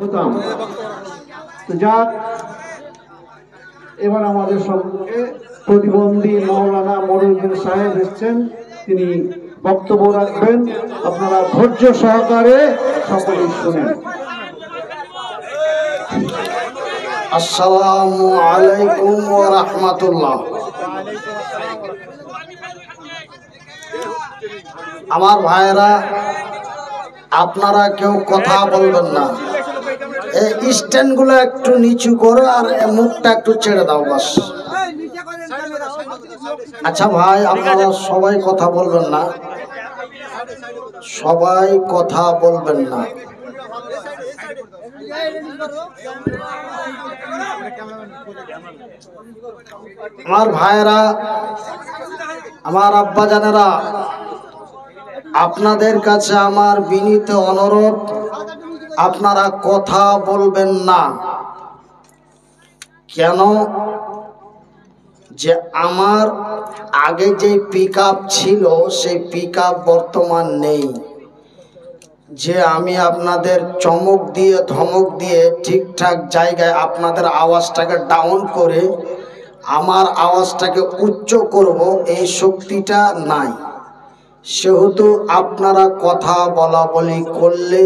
হতাম। তো যাক, এবার আমাদের সঙ্গে প্রতিবন্ধী মাওলানা মনিরুদ্দিন সাহেব এসেছেন, তিনি বক্তব্য রাখবেন। আপনারা ধৈর্য সহকারে সকলেই শুনেন। আসসালামু আলাইকুম ওয়া রাহমাতুল্লাহ। আমার ভাইরা, আপনারা কেউ কথা বলবেন না। এই স্ট্যান্ড গুলো একটু নিচু করো আর মুখটা একটু ছেড়ে দাও বাস। আচ্ছা ভাই, আপনারা সবাই কথা বলবেন না, সবাই কথা বলবেন না। আমার ভাইরা, আমার আব্বা জানেরা, আপনাদের কাছে আমার বিনীত অনুরোধ, আপনারা কথা বলবেন না। কেন? যে আমার আগে যে পিকআপ ছিল সেই পিকআপ বর্তমান নেই। যে আমি আপনাদের চমক দিয়ে ধমক দিয়ে ঠিকঠাক জায়গায় আপনাদের আওয়াজটাকে ডাউন করে আমার আওয়াজটাকে উচ্চ করব, এই শক্তিটা নাই। সেহেতু আপনারা কথা বলা বলি করলে,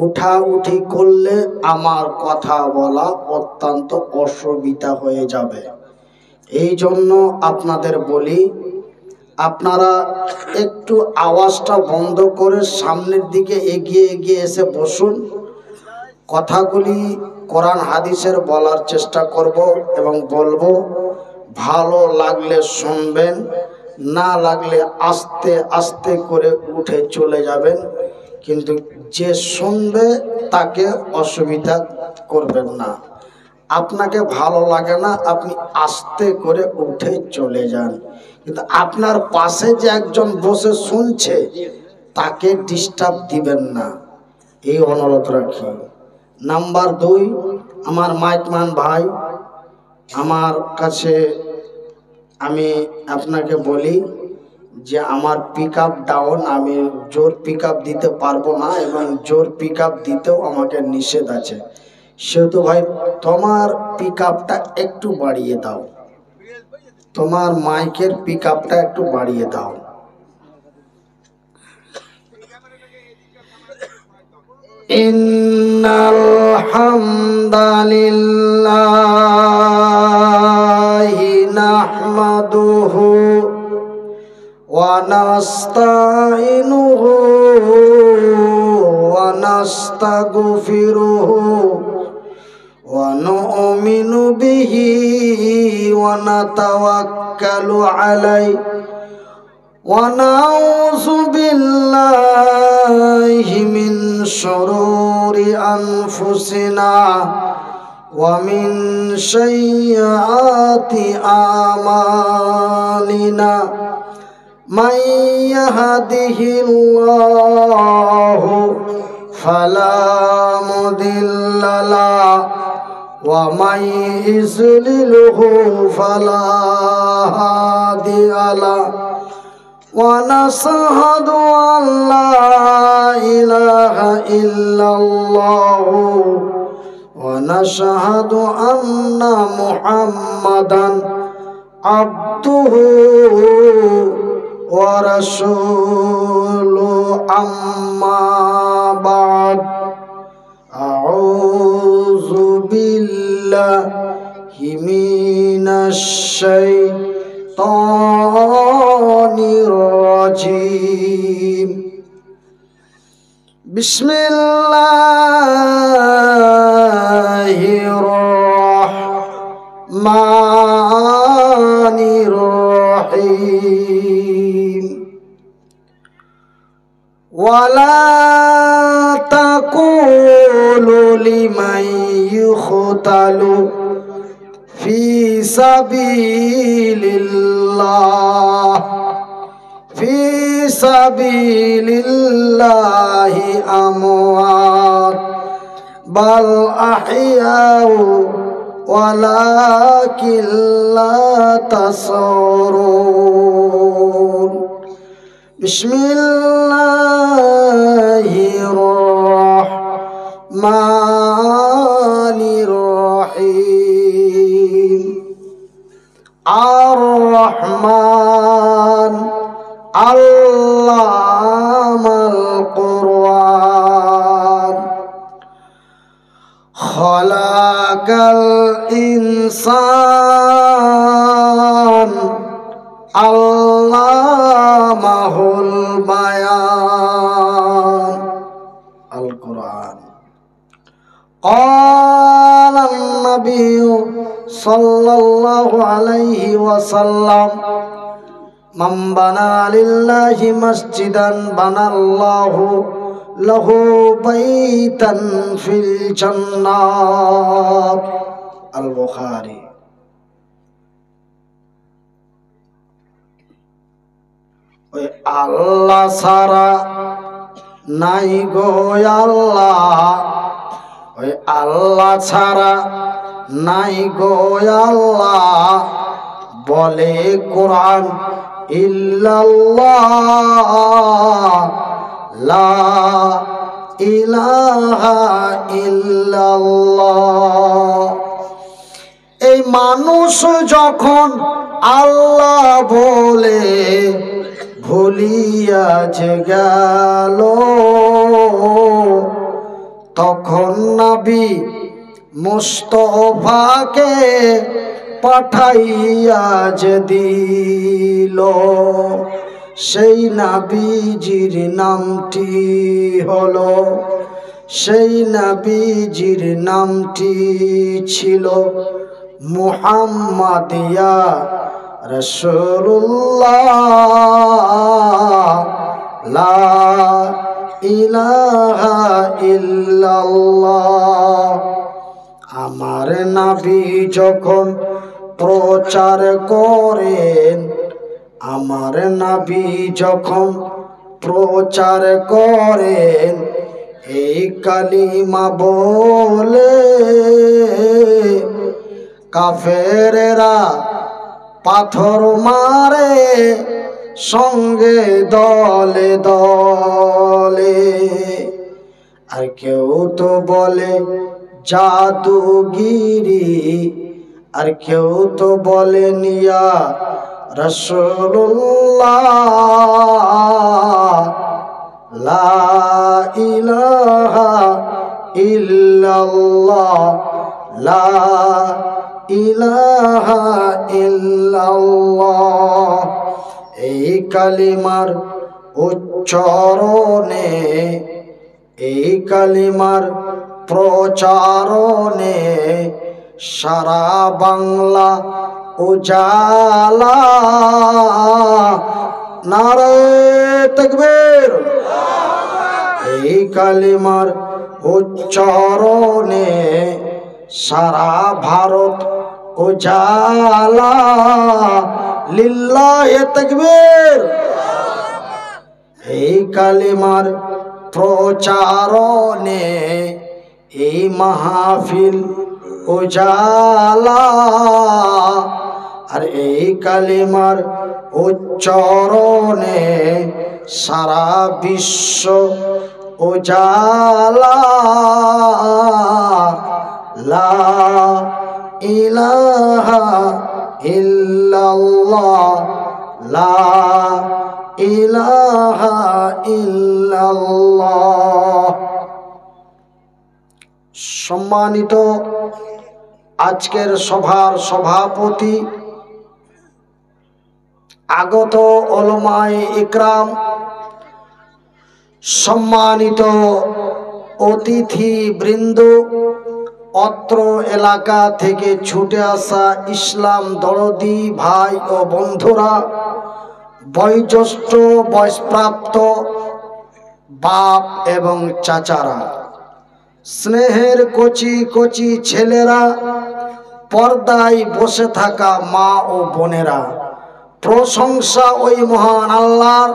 উঠা উঠি করলে আমার কথা বলা অত্যন্ত অসুবিধা হয়ে যাবে। এই জন্য আপনাদের বলি, আপনারা একটু আওয়াজটা বন্ধ করে সামনের দিকে এগিয়ে এগিয়ে এসে বসুন। কথাগুলি কোরআন হাদিসের বলার চেষ্টা করব এবং বলবো। ভালো লাগলে শুনবেন, না লাগলে আস্তে আস্তে করে উঠে চলে যাবেন। কিন্তু যে শুনবে তাকে অসুবিধা করবেন না। আপনাকে ভালো লাগে না, আপনি আস্তে করে উঠে চলে যান। কিন্তু আপনার পাশে যে একজন বসে শুনছে তাকে ডিস্টার্ব দিবেন না, এই অনুরোধ রাখি। নাম্বার 2, আমার মাইকম্যান ভাই, আমার কাছে আমি আপনাকে বলি যে আমার পিকআপ ডাউন, আমি জোর পিকআপ দিতে পারবো না এবং জোর পিকআপ দিতেও আমাকে নিষেধ আছে। সেহেতু ভাই, তোমার পিকআপটা একটু বাড়িয়ে দাও, তোমার মাইকের পিকআপটা একটু বাড়িয়ে দাও। ইন্নাল হামদালিল্লাহি নাহমাদুহু ওয়া নাস্তাইনুহু ওয়া নাস্তাগফিরুহু ওয়া নু'মিনু বিহি ওয়া নাতাওয়াক্কালু আলাইহি ওয়া নাউযু বিল্লাহি মিন শুরুরি আনফুসিনা ওয়া মিন সাইয়্যাতি আমালিনা। মান ইয়াহদিহিল্লাহু ফালা মুদিল্লা লাহু ওয়া মান ইযলিলহু ফালা হাদিয়া লাহু। ওয়া নাশহাদু আন লা ইলাহা ইল্লাল্লাহু ওয়া নাশহাদু আন্না মুহাম্মাদান আবদুহু ওয়া রাসূলুহু। আম্মা বা'দ, আউযু বিল্লাহি মিনাশ শাইতানির রাজীম। বিসমিল্লাহির রহমানির রহিম। ওয়ালা তাকুলু লিমান ইউখতালু ফি সাবিলিল্লাহ ফি সাবিলিল্লাহি আমওয়াত বাল আহইয়াউ ওয়ালাকিন লা তাশউরুন। বিসমিল্লাহির রহমানির রহিম। আর রহমান আল্লামাল কুরআন খলাকাল ইনসান আল্লামাহুল বায়ান। আল কুরআন। قال النبي صلى الله عليه وسلم من بنى لله مسجدا بنى الله له بيتا في الجنة। البخاري। আল্লাহ ছাড়া নাই গো আল্লাহ, ওই আল্লাহ ছাড়া নাই গো আল্লাহ, বলে কোরআন ইল্লাল্লাহ লা ইলাহা ইল্লাল্লাহ। এই মানুষ যখন আল্লাহ বলে ভুলিয়া যে গেল, তখন নবী মুস্তাফাকে পাঠাইয়া যে দিল, সেই নবীজির নামটি হলো, সেই নবীজির নামটি ছিল মুহাম্মদ ইয়া রাসূলুল্লাহ লা ইলাহা ইল্লাল্লাহ। আমার নবী যখন প্রচার করেন, আমার নবী যখন প্রচার করেন, এই কালিমা বলে কাফেরেরা পাথর মারে সঙ্গে দলে দলে। আর কেউ তো বলে জাদুগিরি, আর কেউ তো বলে নিয়া রাসূলুল্লাহ লা ইলাহা ইল্লাল্লাহ লা ইলাহা ইল্লাল্লাহ। এই কালিমার উচ্চারণে, এই কালিমার প্রচারণে সারা বাংলা উজালা। নারে তাকবীর। এই কালিমার উচ্চারণে সারা ভারত উজালা। লিল্লাহি তাকবীর। এই কালিমার প্রচারণে এই মাহফিল উজালা। আর এই কালিমার উচ্চারণে সারা বিশ্ব উজালা। লা ইলাহা ইল্লাল্লাহ লা ইলাহা ইল্লাল্লাহ। সম্মানিত আজকের সভার সভাপতি, আগত উলামায়ে ইকরাম, সম্মানিত অতিথি বৃন্দ, অত্র এলাকা থেকে ছুটে আসা ইসলাম দরদি ভাই ও বন্ধুরা, বয়োজ্যেষ্ঠ বয়সপ্রাপ্ত বাপ এবং চাচারা, স্নেহের কচি কচি ছেলেরা, পর্দায় বসে থাকা মা ও বোনেরা, প্রশংসা ওই মহান আল্লাহর,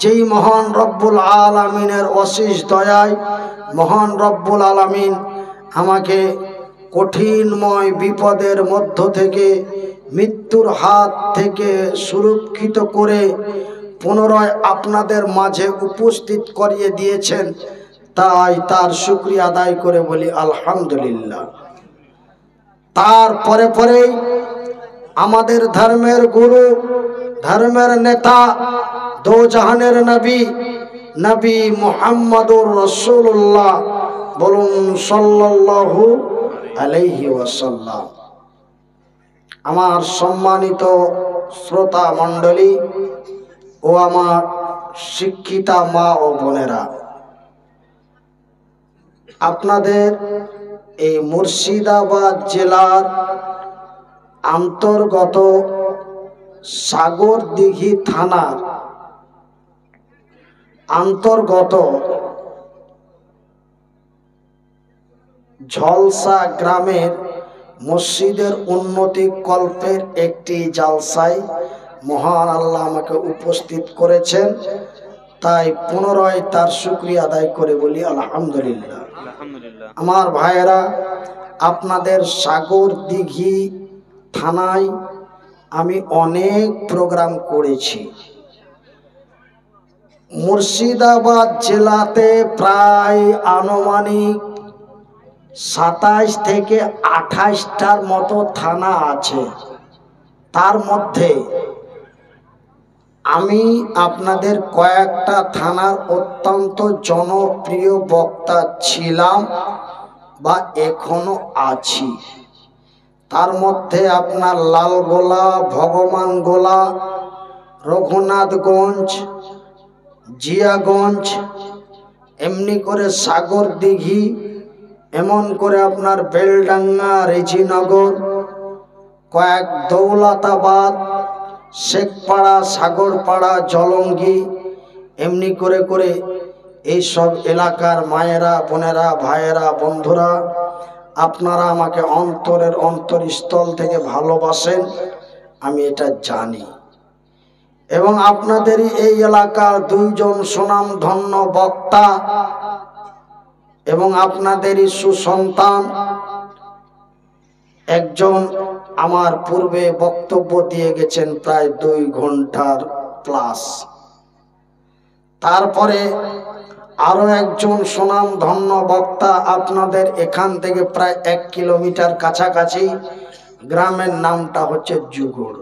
যেই মহান রব্বুল আলামিনের অশেষ দয়ায় মহান রব্বুল আলামিন আমাকে কঠিনময় বিপদের মধ্য থেকে, মৃত্যুর হাত থেকে সুরক্ষিত করে পুনরায় আপনাদের মাঝে উপস্থিত করিয়ে দিয়েছেন। তাই তার শুকরিয়া আদায় করে বলি আলহামদুলিল্লাহ। তারপরে পরেই আমাদের ধর্মের গুরু, ধর্মের নেতা, দো জাহানের নবী, নবী মুহাম্মদুর রাসূলুল্লাহ, বলুন সাল্লাল্লাহু আলাইহি ওয়াসাল্লাম। আমার সম্মানিত শ্রোতা মণ্ডলী ও আমার শিক্ষিতা মা ও বোনেরা, আপনাদের এই মুর্শিদাবাদ জেলার অন্তর্গত সাগরদিঘি থানার অন্তর্গত ঝলসা গ্রামের মসজিদের উন্নতি কল্পের একটি জালসায় মহান আল্লাহ আমাকে উপস্থিত করেছেন, তাই পুনরায় তার শুকরিয়া আদায় করে বলি আলহামদুলিল্লাহ। আমার ভাইয়েরা, আপনাদের সাগরদিঘি থানায় আমি অনেক প্রোগ্রাম করেছি। মুর্শিদাবাদ জেলাতে প্রায় আনুমানিক 27 থেকে 28টার মতো থানা আছে। তার মধ্যে আমি আপনাদের কয়েকটা থানার অত্যন্ত জনপ্রিয় বক্তা ছিলাম বা এখনো আছি। তার মধ্যে আপনার লালগোলা, ভগবানগোলা, রঘুনাথগঞ্জ, জিয়াগঞ্জ, এমনি করে সাগরদিঘি, এমন করে আপনার বেলডাঙ্গা, রেজিনগর, কয়েক দৌলতাবাদ, শেখপাড়া, সাগরপাড়া, জলঙ্গি, এমনি করে করে এই সব এলাকার মায়েরা, বোনেরা, ভাইয়েরা, বন্ধুরা, আপনারা আমাকে অন্তরের অন্তরস্থল থেকে ভালোবাসেন, আমি এটা জানি। এবং আপনাদেরই এই এলাকার দুইজন সুনামধন্য বক্তা এবং আপনাদেরই সুসন্তান একজন আমার পূর্বে বক্তব্য দিয়ে গেছেন প্রায় 2 ঘন্টার প্লাস। তারপরে আরো একজন সুনামধন্য বক্তা আপনাদের এখান থেকে প্রায় 1 কিলোমিটার কাছাকাছি, গ্রামের নামটা হচ্ছে যুগড়।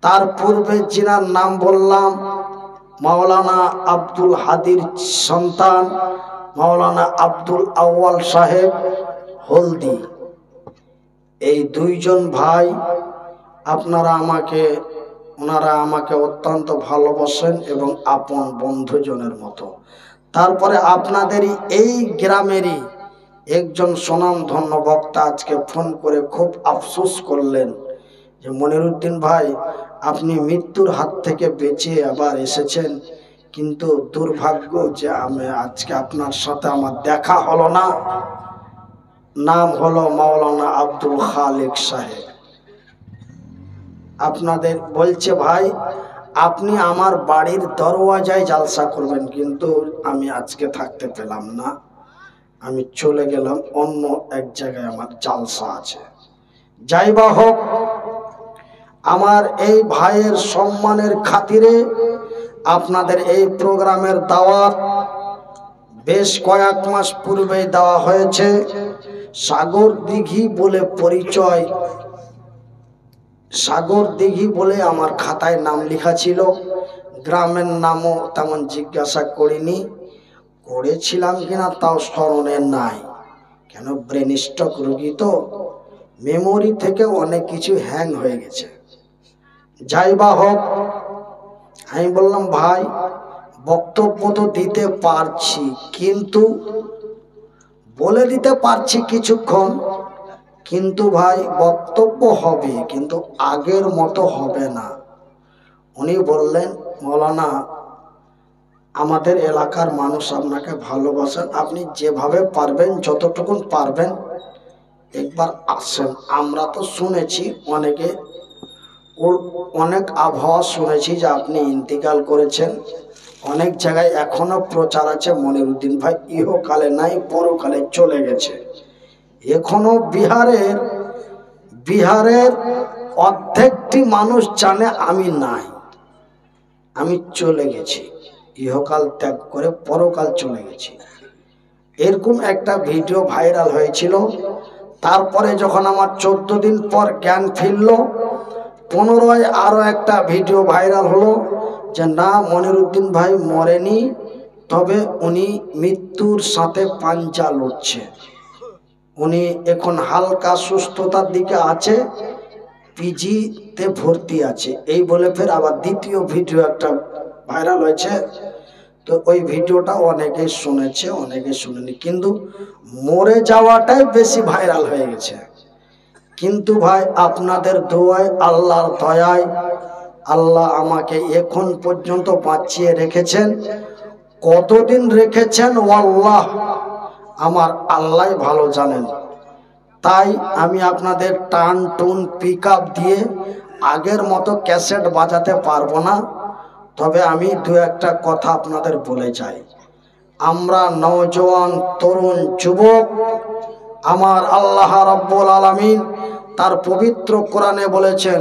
তার পূর্বে যিনার নাম বললাম মাওলানা আব্দুল হাদির সন্তান মাওলানা আব্দুল আউয়াল সাহেব হলদি। এই দুইজন ভাই ওনারা আমাকে অত্যন্ত ভালোবাসেন এবং আপন বন্ধুজনের মতো। তারপরে আপনাদেরই এই গ্রামেরই একজন সুনামধন্য বক্তা আজকে ফোন করে খুব আফসোস করলেন যে মনিরুদ্দিন ভাই, আপনি মৃত্যুর হাত থেকে বেঁচে আবার এসেছেন, কিন্তু দুর্ভাগ্য যে আমি আজকে আপনার সাথে আমার দেখা হলো না। নাম হলো মাওলানা আব্দুল খালেক সাহেব। আপনাদের বলছে ভাই আপনি আমার বাড়ির দরওয়াজায় জালসা করবেন, কিন্তু আমি আজকে থাকতে পেলাম না, আমি চলে গেলাম অন্য এক জায়গায়, আমার জালসা আছে। যাই বা হোক, আমার এই ভাইয়ের সম্মানের খাতিরে আপনাদের এই প্রোগ্রামের দাওয়াত বেশ কয়েক মাস পূর্বেই দেওয়া হয়েছে। সাগরদিঘি বলে পরিচয়, সাগরদিঘি বলে আমার খাতায় নাম লেখা ছিল, গ্রামের নামও তেমন জিজ্ঞাসা করিনি, করেছিলাম কিনা তাও স্মরণে নাই, কেন ব্রেন স্ট্রোক রোগী তো মেমোরি থেকে অনেক কিছু হ্যাং হয়ে গেছে। যাই বা হোক, আমি বললাম ভাই বক্তব্য তো দিতে পারছি, কিন্তু বলে দিতে পারছি কিছুক্ষণ, কিন্তু ভাই বক্তব্য হবে কিন্তু আগের মতো হবে না। উনি বললেন মৌলানা আমাদের এলাকার মানুষ আপনাকে ভালোবাসেন, আপনি যেভাবে পারবেন যতটুকুন পারবেন একবার আসেন। আমরা তো শুনেছি অনেক আবহাওয়া শুনেছি যে আপনি ইন্তিকাল করেছেন, অনেক জায়গায় এখনো প্রচার আছে মনিরুদ্দিন ভাই ইহকালে নাই পরকালে চলে গেছে। এখনো বিহারের অর্ধেকটি মানুষ জানে আমি নাই, আমি চলে গেছি, ইহকাল ত্যাগ করে পরকাল চলে গেছি। এরকম একটা ভিডিও ভাইরাল হয়েছিল। তারপরে যখন আমার 14 দিন পর জ্ঞান ফিরল, 15য় আরো একটা ভিডিও ভাইরাল হলো যে না, মনিরুদ্দিন ভাই মরেনি, তবে উনি মৃত্যুর সাথে পাঞ্জা লড়ছে, উনি এখন হালকা সুস্থতার দিকে আছে, পিজিতে ভর্তি আছে। এই বলে ফের আবার দ্বিতীয় ভিডিও একটা ভাইরাল হয়েছে। তো ওই ভিডিওটা অনেকে শুনেছে, অনেকে শুনেনি, কিন্তু মরে যাওয়াটাই বেশি ভাইরাল হয়ে গেছে। কিন্তু ভাই আপনাদের দোয়ায়, আল্লাহর দয়ায় আল্লাহ আমাকে এখন পর্যন্ত বাঁচিয়ে রেখেছেন। কতদিন রেখেছেন আল্লাহ, আমার আল্লাহ ভালো জানেন। তাই আমি আপনাদের টান টুন পিক আপ দিয়ে আগের মতো ক্যাসেট বাজাতে পারবো না, তবে আমি দু একটা কথা আপনাদের বলে যাই। আমরা নওজোয়ান তরুণ যুবক, আমার আল্লাহ রাব্বুল আলামিন তার পবিত্র কোরআনে বলেছেন,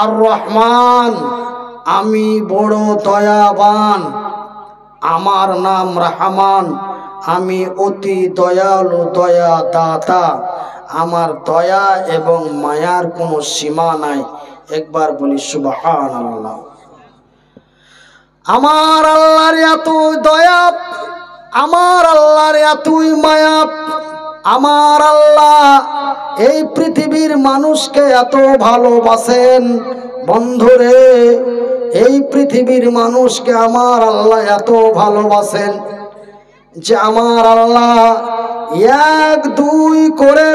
আর রহমান, আমি বড় দয়াবান, আমার নাম রহমান, আমি অতি দয়ালু দয়া দাতা, আমার দয়া এবং মায়ার কোনো সীমা নাই। একবার বলি সুবহানাল্লাহ। আমার আল্লাহর এত দয়া, আমার আল্লাহর এতই মায়া, আমার আল্লাহ এই পৃথিবীর মানুষকে এত ভালোবাসেন। বন্ধুরে, এই পৃথিবীর মানুষকে আমার আল্লাহ এত ভালোবাসেন যে আমার আল্লাহ 1-2 করে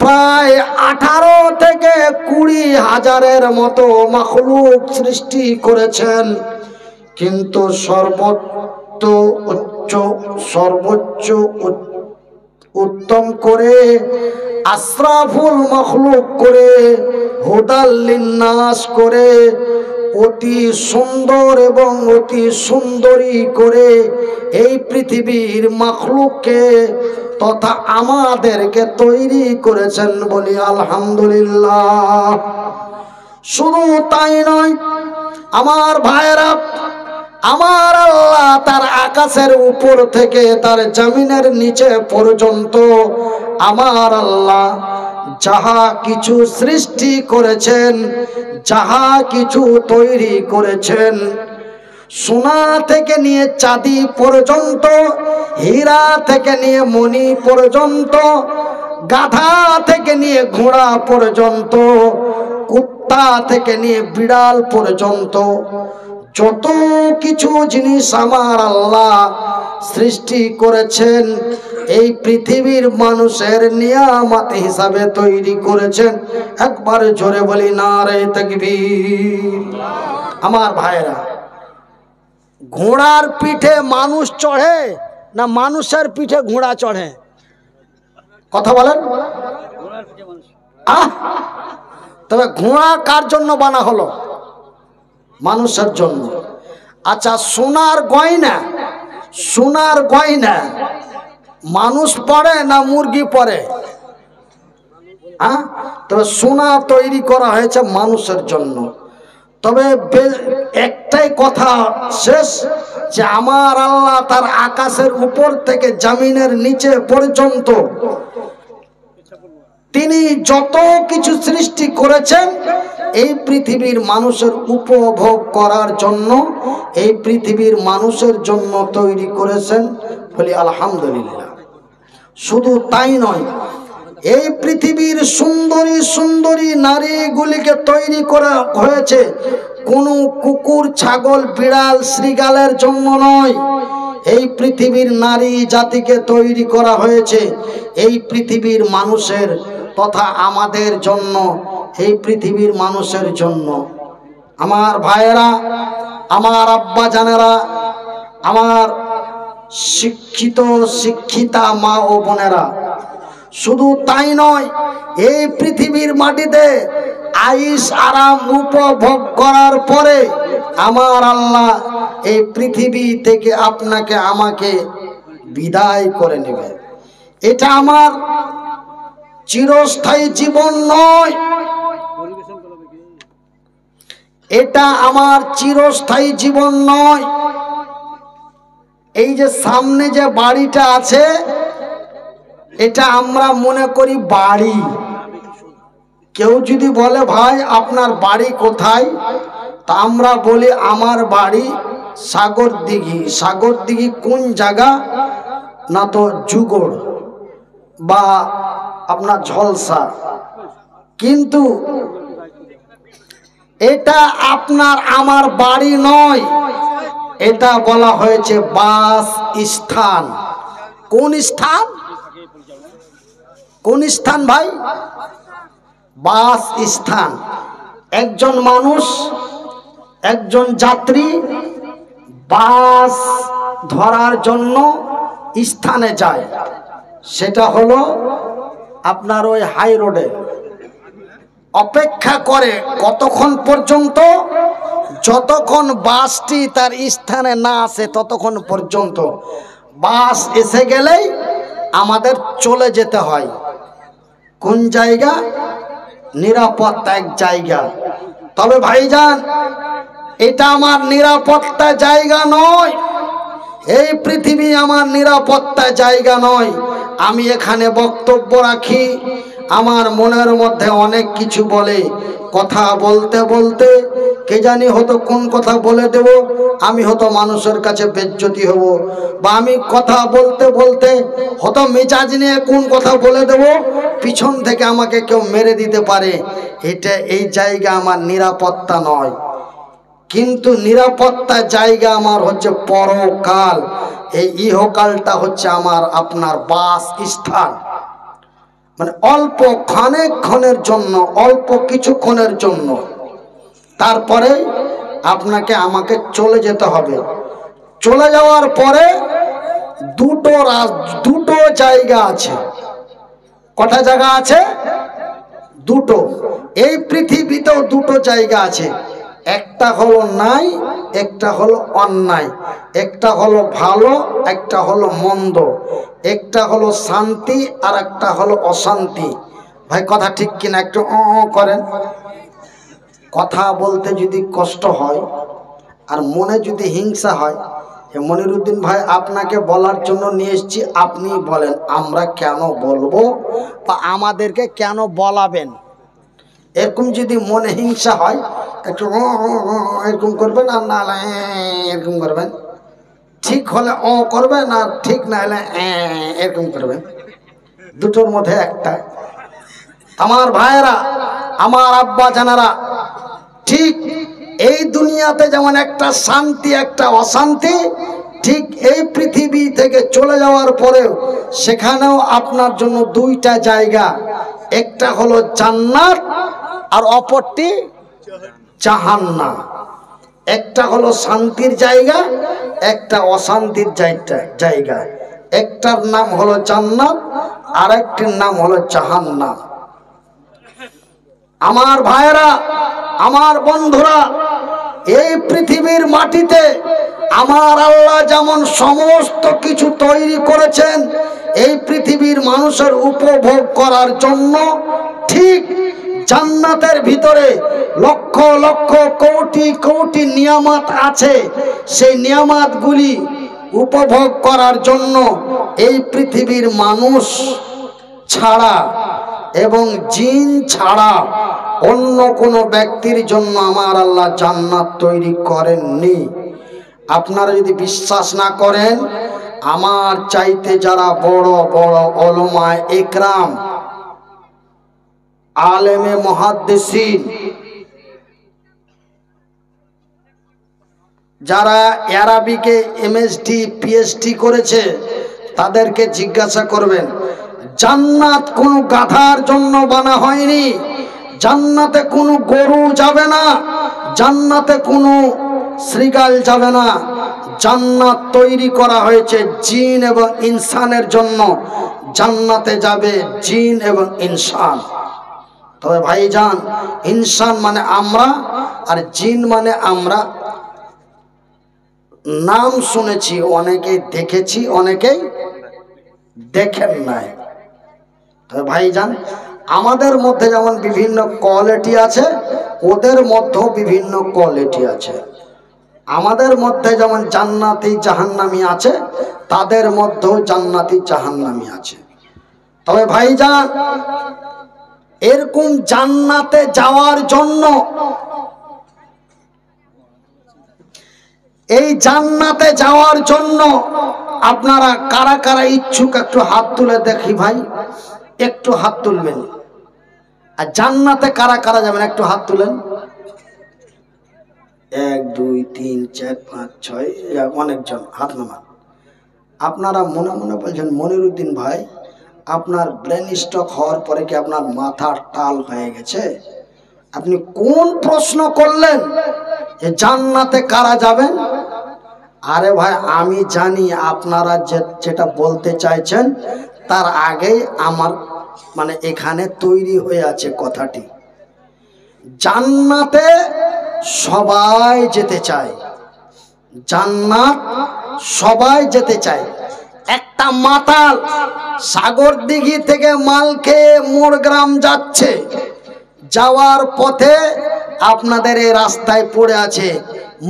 প্রায় 18 থেকে 20 হাজারের মতো মাখলুক সৃষ্টি করেছেন। কিন্তু সর্বোচ্চ উত্তম করে, আশরাফুল মখলুক করে, হুদাল লিন্নাস করে, অতি সুন্দর এবং অতি সুন্দরী করে এই পৃথিবীর মখলুককে তথা আমাদেরকে তৈরি করেছেন, বলি আলহামদুলিল্লাহ। শুধু তাই নয় আমার ভাইরা, আমার আল্লাহ তার আকাশের উপর থেকে তার জমিনের নিচে পর্যন্ত আমার আল্লাহ যাহা কিছু সৃষ্টি করেছেন, যাহা কিছু তৈরি করেছেন, সোনা থেকে নিয়ে চাঁদি পর্যন্ত, হীরা থেকে নিয়ে মণি পর্যন্ত, গাধা থেকে নিয়ে ঘোড়া পর্যন্ত, কুত্তা থেকে নিয়ে বিড়াল পর্যন্ত যত কিছু জিনিস আমার আল্লাহ সৃষ্টি করেছেন এই পৃথিবীর মানুষের নিয়ামত হিসাবে তৈরি করেছেন। একবার জোরে বলি নারে তাকবীর। আমার ভাইরা, ঘোড়ার পিঠে মানুষ চড়ে না মানুষের পিঠে ঘোড়া চড়ে? কথা বলেন। তবে ঘোড়া কার জন্য বানা হলো? মানুষের জন্য। আচ্ছা, সোনার গয়না, সোনার গয়না মানুষ পরে না মুরগি পরে? তবে সোনা তৈরি করা হয়েছে মানুষের জন্য। তবে একটাই কথা শেষ, যে আমার আল্লাহ তার আকাশের উপর থেকে জমিনের নিচে পর্যন্ত তিনি যত কিছু সৃষ্টি করেছেন এই পৃথিবীর মানুষের উপভোগ করার জন্য, এই পৃথিবীর মানুষের জন্য তৈরি করেছেন, বলি আলহামদুলিল্লাহ। শুধু তাই নয়, এই পৃথিবীর সুন্দরী সুন্দরী নারীগুলিকে তৈরি করা হয়েছে কোনো কুকুর, ছাগল, বিড়াল, শ্রীগালের জন্য নয়। এই পৃথিবীর নারী জাতিকে তৈরি করা হয়েছে এই পৃথিবীর মানুষের তথা আমাদের জন্য, এই পৃথিবীর মানুষের জন্য। আমার ভাইয়েরা, আমার আব্বা জানেরা, আমার শিক্ষিত শিক্ষিতা মা ও বোনেরা, শুধু তাই নয়, এই পৃথিবীর মাটিতে আইস আরাম উপভোগ করার পরে আমার আল্লাহ এই পৃথিবী থেকে আপনাকে আমাকে বিদায় করে নেবে। এটা আমার চিরস্থায়ী জীবন নয়, এটা আমার চিরস্থায়ী জীবন নয়। এই যে সামনে যে বাড়িটা আছে এটা আমরা মনে করি বাড়ি। কেউ যদি বলে ভাই আপনার বাড়ি কোথায়, তা আমরা বলি আমার বাড়ি সাগরদিঘি। সাগরদিঘি কোন জায়গা? না তো জুগড় বা আপনার ঝলসা। কিন্তু এটা আপনার আমার বাড়ি নয়, এটা বলা হয়েছে বাস স্থান। কোন স্থান? কোন স্থান ভাই? বাস স্থান। একজন মানুষ, একজন যাত্রী বাস ধরার জন্য স্থানে যায়, সেটা হলো আপনার ওই হাই রোডে অপেক্ষা করে কতক্ষণ পর্যন্ত? যতক্ষণ বাসটি তার স্থানে না আসে ততক্ষণ পর্যন্ত। বাস এসে গেলেই আমাদের চলে যেতে হয়। কোন জায়গা? নিরাপত্তা এক জায়গা। তবে ভাইজান, এটা আমার নিরাপত্তা জায়গা নয়, এই পৃথিবী আমার নিরাপত্তা জায়গা নয়। আমি এখানে বক্তব্য রাখি, আমার মনের মধ্যে অনেক কিছু বলে, কথা বলতে বলতে কে জানি হয়তো কোন কথা বলে দেব, আমি হয়তো মানুষের কাছে বেজ্জতি হব, বা আমি কথা বলতে বলতে হয়তো মেজাজ নিয়ে কোন কথা বলে দেব, পিছন থেকে আমাকে কেউ মেরে দিতে পারে। এটা এই জায়গা আমার নিরাপত্তা নয়। কিন্তু নিরাপত্তা জায়গা আমার হচ্ছে পরকাল। এই ইহকালটা হচ্ছে আমার আপনার বাস স্থান। মানে অল্প ক্ষণের জন্য, অল্প কিছুক্ষণের জন্য, তারপরে আপনাকে আমাকে চলে যেতে হবে। চলে যাওয়ার পরে দুটো জায়গা আছে। কটা জায়গা আছে? দুটো। এই পৃথিবীতেও দুটো জায়গা আছে, একটা হলো নাই, একটা হলো অন্যায়, একটা হলো ভালো, একটা হলো মন্দ, একটা হলো শান্তি আর একটা হলো অশান্তি। ভাই কথা ঠিক কিনা? একটু করেন। কথা বলতে যদি কষ্ট হয় আর মনে যদি হিংসা হয়, মনিরুদ্দিন ভাই আপনাকে বলার জন্য নিয়ে এসেছি, আপনি বলেন আমরা কেন বলবো বা আমাদেরকে কেন বলাবেন। এরকম যদি মনে হিংসা হয় একটু এরকম করবেন, আর না এরকম করবেন। ঠিক হলে করবেন, আর ঠিক না হলে এরকম করবেন। দুটোর মধ্যে একটা। আমার ভাইয়েরা, আমার আব্বা জানারা, ঠিক এই দুনিয়াতে যেমন একটা শান্তি একটা অশান্তি, ঠিক এই পৃথিবী থেকে চলে যাওয়ার পরেও সেখানেও আপনার জন্য দুইটা জায়গা, একটা হলো জান্নাত আর অপরটি জাহান্নাম। একটা হলো শান্তির জায়গা, একটা অশান্তির জায়গা। একটার নাম হলো জান্নাত আর একটির নাম হলো জাহান্নাম। আমার ভাইয়েরা, আমার বন্ধুরা, এই পৃথিবীর মাটিতে আমার আল্লাহ যেমন সমস্ত কিছু তৈরি করেছেন এই পৃথিবীর মানুষের উপভোগ করার জন্য, ঠিক জান্নাতের ভিতরে লক্ষ লক্ষ কোটি কোটি নিয়ামত আছে। সেই নিয়ামতগুলি উপভোগ করার জন্য এই পৃথিবীর মানুষ ছাড়া এবং জিন ছাড়া অন্য কোনো ব্যক্তির জন্য আমার আল্লাহ জান্নাত তৈরি করেননি। আপনারা যদি বিশ্বাস না করেন, আমার চাইতে যারা বড় বড় উলামায়ে ইকরাম, আলেমে মুহাদ্দিসিন, যারা আরবিকে এমএসডি পিএইচডি করেছে, তাদেরকে জিজ্ঞাসা করবেন, জান্নাত কোনো গাধার জন্য বানা হয়নি, জান্নাতে কোনো গরু যাবে না, জান্নাতে কোনো শ্রীগাল যাবে না। জান্নাত তৈরি করা হয়েছে জিন এবং ইনসানের জন্য। জান্নাতে যাবে জিন এবং ইনসান। তবে ভাইজান, ইনসান মানে আমরা আর জিন মানে আমরা নাম শুনেছি, অনেকেই দেখেছি, অনেকেই দেখেন নাই। তবে ভাইজান, আমাদের মধ্যে যেমন বিভিন্ন কোয়ালিটি আছে, ওদের মধ্যেও বিভিন্ন কোয়ালিটি আছে। আমাদের মধ্যে যেমন জান্নাতি জাহান্নামী আছে, তাদের মধ্যেও জান্নাতি জাহান্নামী আছে। তবে ভাইজান, এরকম জান্নাতে যাওয়ার জন্য, এই জান্নাতে যাওয়ার জন্য আপনারা কারা কারা ইচ্ছুক একটু হাত তুলে দেখি ভাই, একটু হাত তুলবেন। আর জান্নাতে কারা কারা যাবেন একটু হাত তুলেন। 1 2 3 4 5 6, অনেকজন হাত নামান। আপনারা মনে মনে বলছেন মনিরুদ্দিন ভাই, আপনার ব্রেন স্ট্রোক হওয়ার পরে কি আপনার মাথার টাল হয়ে গেছে? আপনি কোন প্রশ্ন করলেন যে জান্নাতে কারা যাবেন? আরে ভাই, আমি জানি আপনারা যেটা বলতে চাইছেন তার আগেই আমার মানে এখানে তৈরি হয়ে আছে কথাটি। জান্নাতে সবাই যেতে চায়, জান্নাত সবাই যেতে চায়। একটা মাতাল সাগর দিঘি থেকে মাল খেয়ে মোড়গ্রাম যাচ্ছে, যাওয়ার পথে আপনাদের এই রাস্তায় পড়ে আছে,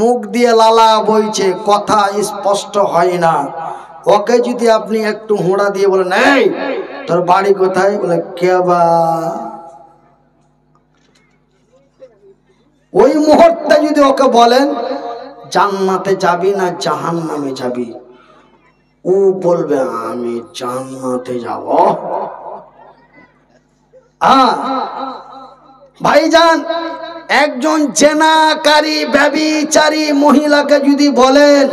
মুখ দিয়ে লালা বইছে, কথা স্পষ্ট হয় না। ওকে যদি আপনি একটু হুঁড়া দিয়ে বলেন, এই তোর বাড়ি কোথায়, বলে কে বা, ওই মুহূর্তে যদি ওকে বলেন জান্নাতে যাবি না জাহান্নামে যাবি, ও বলবে আমি জান্নাতে যাব। ভাইজান, একজন জেনাকারী ব্যভিচারী মহিলাকে যদি বলেন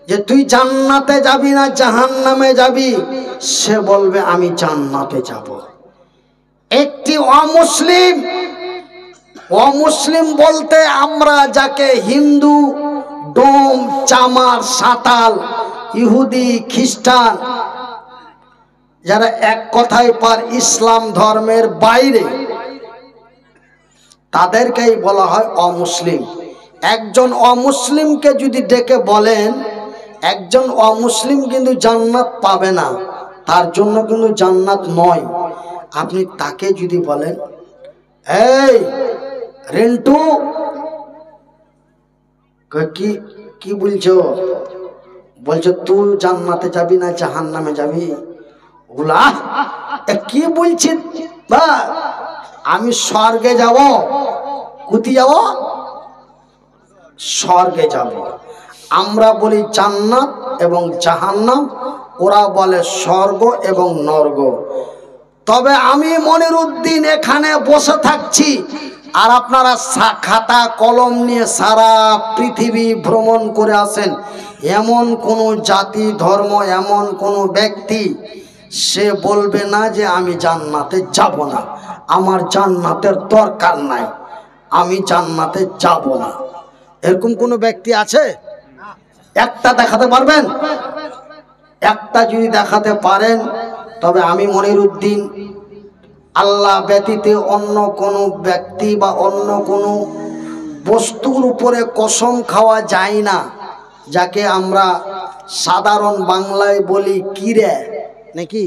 যে তুই জান্নাতে যাবি না জাহান্নামে যাবি, সে বলবে আমি জান্নাতে যাব। একটি অমুসলিম, অমুসলিম বলতে আমরা যাকে হিন্দু, ডোম, চামার, সাঁতাল, ইহুদি, খ্রিস্টান, যারা এক কথায় পার ইসলাম ধর্মের বাইরে, তাদেরকেই বলা হয় অমুসলিম। একজন অমুসলিমকে যদি ডেকে বলেন, একজন অমুসলিম কিন্তু জান্নাত পাবে না, তার জন্য কিন্তু জান্নাত নয়। আপনি তাকে যদি বলেন, এই রেন্টু, কি কি বলছো? বলছো তুই জান্নাতে যাবি না জাহান্নামে যাবি? ওলা কি বলছি বা, আমি স্বর্গে যাব। কোথায় যাব? স্বর্গে যাব। আমরা বলি জান্নাত এবং জাহান্নাম, ওরা বলে স্বর্গ এবং নরক। তবে আমি মনিরুদ্দিন এখানে বসে থাকছি, আর আপনারা খাতা কলম নিয়ে সারা পৃথিবী ভ্রমণ করে আসেন। এমন কোনো জাতি, ধর্ম, এমন কোনো ব্যক্তি সে বলবে না যে আমি জান্নাতে যাব না, আমার জান্নাতের দরকার নাই, আমি জান্নাতে যাব না। এরকম কোনো ব্যক্তি আছে? একটা দেখাতে পারবেন? একটা যদি দেখাতে পারেন, তবে আমি মনিরুদ্দিন আল্লাহ ব্যতীত অন্য কোনো ব্যক্তি বা অন্য কোনো বস্তুর উপরে কসম খাওয়া যায় না, যাকে আমরা সাধারণ বাংলায় বলি কিরে নাকি।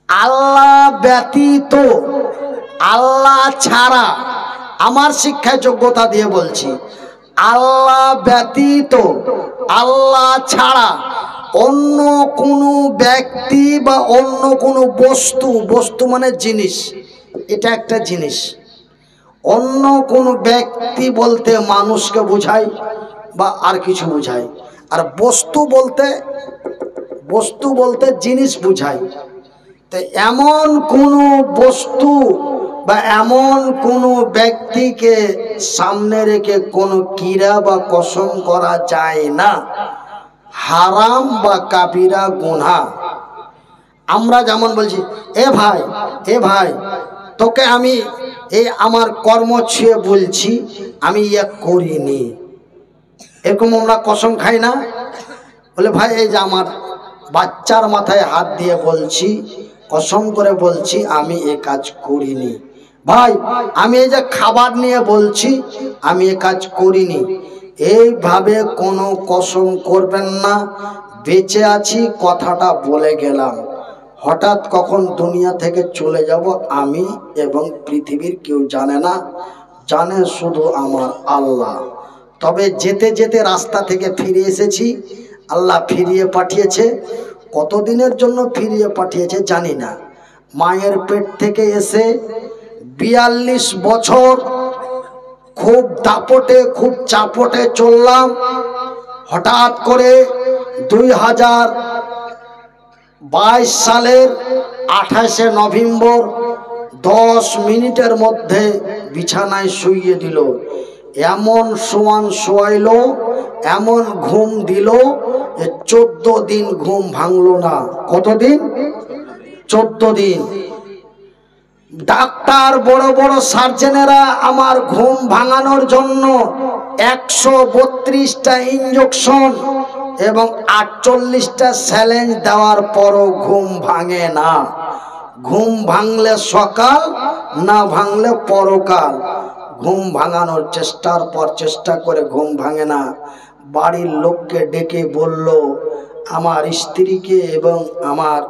আল্লাহ ব্যতীত, আল্লাহ ছাড়া, আমার শিক্ষায় যোগ্যতা দিয়ে বলছি, আল্লাহ ব্যতীত, আল্লাহ ছাড়া অন্য কোনো ব্যক্তি বা অন্য কোনো বস্তু, বস্তু মানে জিনিস, এটা একটা জিনিস, অন্য কোনো ব্যক্তি বলতে মানুষকে বোঝায় বা আর কিছু বোঝায়, আর বস্তু বলতে, বস্তু বলতে জিনিস বোঝায়। তো এমন কোনো বস্তু বা এমন কোনো ব্যক্তিকে সামনে রেখে কোনো কিরা বা কসম করা যায় না, হারাম বা কাবিরা গুনাহ। আমরা যেমন বলছি, এ ভাই, এ ভাই, তোকে আমি এই আমার কর্ম ছুঁয়ে বলছি আমি ইয়ে করিনি, এরকম আমরা কসম খাই না? বলে ভাই এই যে আমার বাচ্চার মাথায় হাত দিয়ে বলছি, কসম করে বলছি আমি এ কাজ করিনি। ভাই আমি এই যে খাবার নিয়ে বলছি আমি এ কাজ করিনি। এইভাবে কোনো কসম করবেন না। বেঁচে আছি কথাটা বলে গেলাম, হঠাৎ কখন দুনিয়া থেকে চলে যাব আমি এবং পৃথিবীর কেউ জানে না, জানে শুধু আমার আল্লাহ। তবে যেতে যেতে রাস্তা থেকে ফিরে এসেছি, আল্লাহ ফিরিয়ে পাঠিয়েছে। কতদিনের জন্য ফিরিয়ে পাঠিয়েছে জানি না। মায়ের পেট থেকে এসে 42 বছর খুব দাপটে খুব চাপটে চললাম। হঠাৎ করে 2022 সালের 28শে নভেম্বর 10 মিনিটের মধ্যে বিছানায় শুইয়ে দিল। এমন শোয়াইল, এমন ঘুম দিল, 14 দিন ঘুম ভাঙলো না। কতদিন? 14 দিন। ডাক্তার বড় বড় সার্জেনেরা আমার ঘুম ভাঙানোর জন্য 132টা ইঞ্জেকশন এবং 48টা স্যালাইন দেওয়ার পরও ঘুম ভাঙে না। ঘুম ভাঙলে সকাল, না ভাঙলে পরকাল। ঘুম ভাঙানোর চেষ্টার পর চেষ্টা করে ঘুম ভাঙে না। বাড়ির লোককে ডেকে বলল, আমার স্ত্রীকে এবং আমার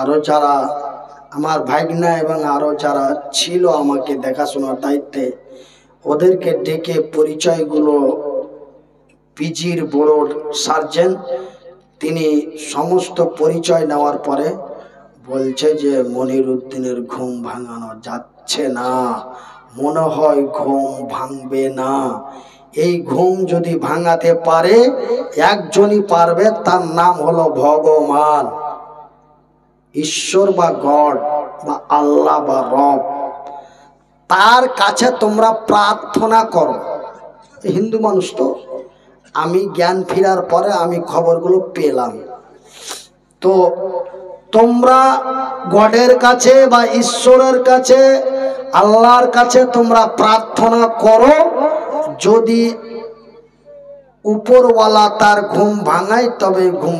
আরো যারা আমার ভাগনা এবং আরো যারা ছিল আমাকে দেখাশোনার দায়িত্বে, ওদেরকে ডেকে পরিচয়গুলো, পিজির বড় সার্জন, তিনি সমস্ত পরিচয় নেওয়ার পরে বলছে যে মনিরুদ্দিনের ঘুম ভাঙানো যাচ্ছে না, মনে হয় ঘুম ভাঙবে না। এই ঘুম যদি ভাঙাতে পারে একজনই পারবে, তার নাম হলো ভগবান, ঈশ্বর বা গড বা আল্লাহ বা রব। তার কাছে তোমরা প্রার্থনা করো। হিন্দু মানুষ তো, আমি জ্ঞান ফেরার পরে আমি খবরগুলো পেলাম। তো তোমরা গডের কাছে বা ঈশ্বরের কাছে, আল্লাহর কাছে তোমরা প্রার্থনা করো, যদি উপরওয়ালা তার ঘুম ভাঙায় তবে ঘুম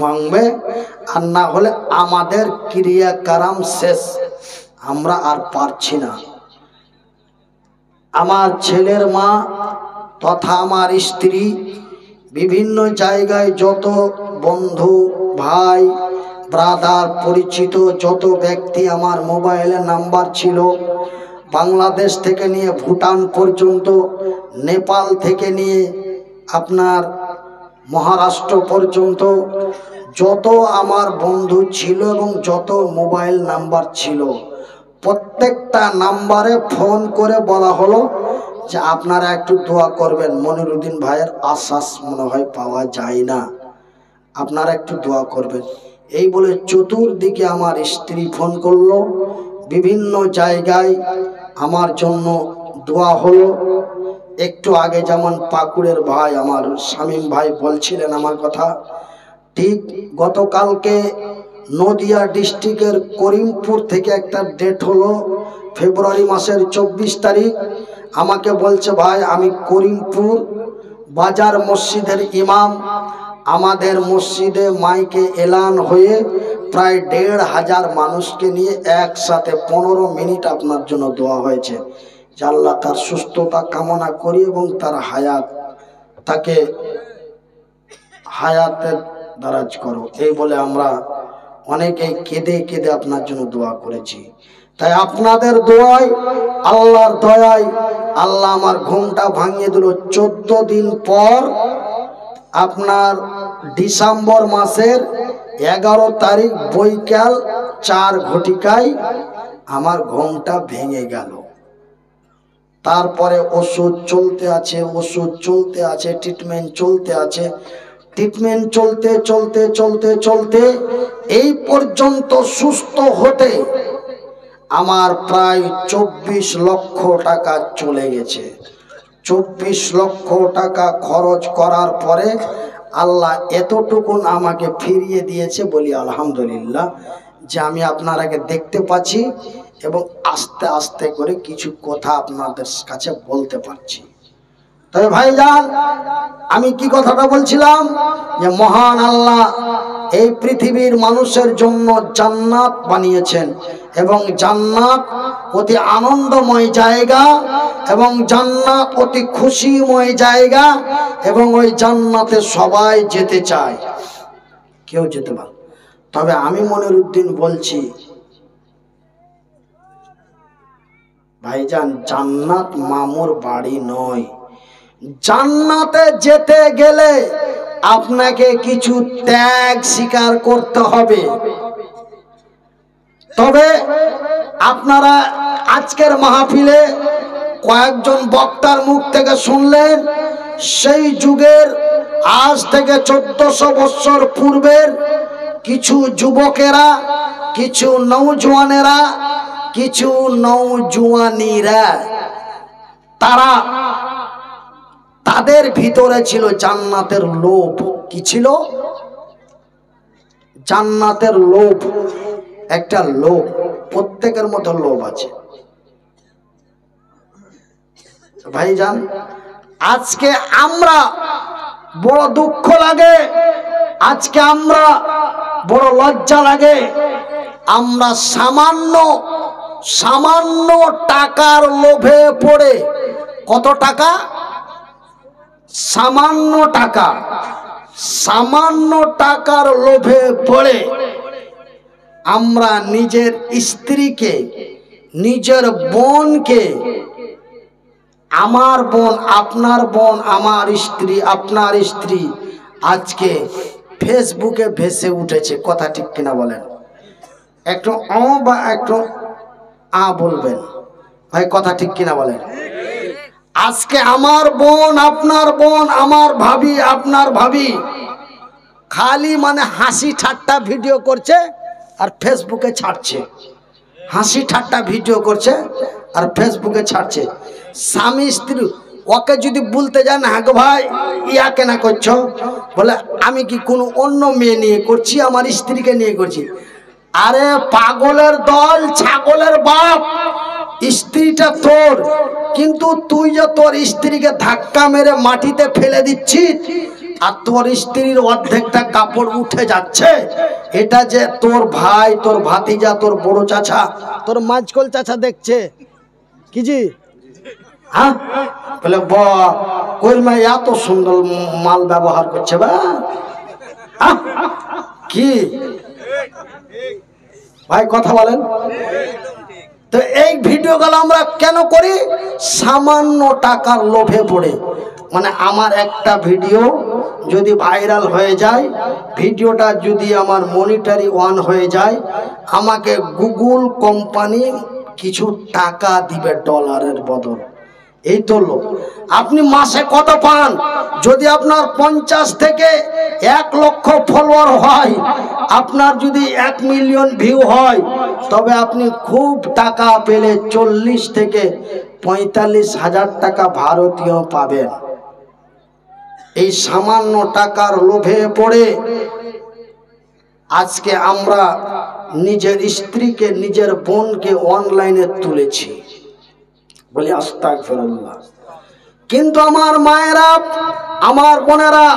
ভাঙবে, আর না হলে আমাদের ক্রিয়াকারাম শেষ, আমরা আর পারছি না। আমার ছেলের মা তথা আমার স্ত্রী বিভিন্ন জায়গায় যত বন্ধু ভাই ব্রাদার পরিচিত যত ব্যক্তি আমার মোবাইলে নাম্বার ছিল, বাংলাদেশ থেকে নিয়ে ভুটান পর্যন্ত, নেপাল থেকে নিয়ে আপনার মহারাষ্ট্র পর্যন্ত যত আমার বন্ধু ছিল এবং যত মোবাইল নাম্বার ছিল, প্রত্যেকটা নাম্বারে ফোন করে বলা হলো যে আপনারা একটু দোয়া করবেন, মনিরুদ্দিন ভাইয়ের আশ্বাস মনে হয় পাওয়া যায় না, আপনারা একটু দোয়া করবেন। এই বলে চতুর্দিকে আমার স্ত্রী ফোন করলো, বিভিন্ন জায়গায় আমার জন্য দোয়া হলো। একটু আগে যেমন পাকুড়ের ভাই আমার শামীম ভাই বলছিলেন আমার কথা, ঠিক গতকালকে নদিয়া ডিস্ট্রিক্টের করিমপুর থেকে একটা ডেট হলো ফেব্রুয়ারি মাসের 24 তারিখ। আমাকে বলছে ভাই আমি করিমপুর বাজার মসজিদের ইমাম, আমাদের মসজিদে মাইকে এলান হয়ে প্রায় 1,500 মানুষকে নিয়ে একসাথে 15 মিনিট আপনার জন্য দোয়া হয়েছে যে আল্লাহ তার সুস্থতা কামনা করি এবং তার তাকে হায়াতের দারাজ করো। এই বলে আমরা অনেকেই কেঁদে কেঁদে আপনার জন্য দোয়া করেছি। তাই আপনাদের দোয়ায়, আল্লাহর দয়ায় আল্লাহ আমার ঘুমটা ভাঙিয়ে দিল। 14 দিন পর আপনার ডিসেম্বর মাসের 11 তারিখ বৈকাল 4 ঘটিকায় আমার ঘুমটা ভেঙে গেল। তারপরে ওষুধ চলতে আছে, ওষুধ চলতে আছে, ট্রিটমেন্ট চলতে আছে, ট্রিটমেন্ট চলতে চলতে চলতে চলতে এই পর্যন্ত সুস্থ হতে আমার প্রায় 24 লক্ষ টাকা চলে গেছে। 24 লক্ষ টাকা খরচ করার পরে আল্লাহ এতটুকুন আমাকে ফিরিয়ে দিয়েছে, বলি আলহামদুলিল্লাহ, যে আমি আপনারাকে দেখতে পাচ্ছি এবং আস্তে আস্তে করে কিছু কথা আপনাদের কাছে বলতে পারছি। তবে ভাইজান, আমি কি কথাটা বলছিলাম যে মহান আল্লাহ এই পৃথিবীর মানুষের জন্য জান্নাত বানিয়েছেন এবং জান্নাত অতি আনন্দময় জায়গা এবং জান্নাত অতি খুশিময় জায়গা এবং ওই জান্নাতে সবাই যেতে চায়, কেউ যেতে পারে। তবে আমি মনিরুদ্দিন বলছি ভাইজান, জান্নাত মামুর বাড়ি নয়, জান্নাতে যেতে গেলে আপনাকে কিছু ত্যাগ স্বীকার করতে হবে। তবে আপনারা আজকের মাহফিলে কয়েকজন বক্তার মুখ থেকে শুনলেন সেই যুগের আজ থেকে 1400 বছর পূর্বের কিছু যুবকেরা, কিছু নওজোয়ানেরা, কিছু নওজোয়ানিরা, তাদের ভিতরে ছিল জান্নাতের লোভ। কি ছিল? জান্নাতের লোভ। একটা লোভ, প্রত্যেকের মধ্যে লোভ আছে ভাইজান। আজকে আমরা বড় দুঃখ লাগে, আজকে আমরা বড় লজ্জা লাগে, আমরা সামান্য টাকার লোভে পড়ে, কত টাকা? সামান্য টাকার লোভে পড়ে আমরা নিজের স্ত্রীকে, নিজের বোনকে, আমার বোন আপনার বোন, আমার স্ত্রী আপনার স্ত্রী আজকে ফেসবুকে ভেসে উঠেছে। কথা ঠিক কিনা বলেন? একটু বা একটু বলবেন ভাই, কথা ঠিক কিনা বলেন? আজকে আমার বোন আপনার বোন, আমার ভাবি আপনার ভাবি খালি মানে হাসি ঠাট্টা ভিডিও করছে আর ফেসবুকে ছাড়ছে। হাসি ঠাট্টা ভিডিও করছে আর ফেসবুকে ছাড়ছে। স্বামী স্ত্রী ওকে যদি বলতে যান, হ্যাঁ গো ভাই ইয়া কেনা করছো, বলে আমি কি কোনো অন্য মেয়ে নিয়ে করছি, আমার স্ত্রীকে নিয়ে করছি। আরে পাগলের দল, ছাগলের বাপ, স্ত্রীটা তোর, কিন্তু তুই যে তোর স্ত্রীকে ধাক্কা মেরে মাটিতে ফেলে দিচ্ছিস আর তোর স্ত্রীর অর্ধেকটা কাপড় উঠে যাচ্ছে, এটা যে তোর ভাই, তোর ভাতিজা, তোর বড় চাচা, তোর মাঝকল চাচা দেখছে কি জি? হ্যাঁ বলে কইরমা এত সুন্দর মাল ব্যবহার করছে বা কি ভাই, কথা বলেন তো? এই ভিডিওগুলো আমরা কেন করি? সামান্য টাকার লোভে পড়ে। মানে আমার একটা ভিডিও যদি ভাইরাল হয়ে যায়, ভিডিওটা যদি আমার মনিটরি ওয়ান হয়ে যায়, আমাকে গুগল কোম্পানি কিছু টাকা দিবে ডলারের বদল। এই তো লোক। আপনি মাসে কত পান? যদি আপনার 50 থেকে 1 লক্ষ ফলোয়ার হয়, আপনার যদি 1 মিলিয়ন ভিউ হয়, তবে আপনি খুব টাকা পেলে 40 থেকে 45 হাজার টাকা ভারতীয় পাবেন। এই সামান্য টাকার লোভে পড়ে আজকে আমরা নিজের স্ত্রীকে, নিজের বোনকে অনলাইনে তুলেছি, বলি আস্তাগফিরুল্লাহ। কিন্তু আমার মায়েরা, আমার বোনেরা,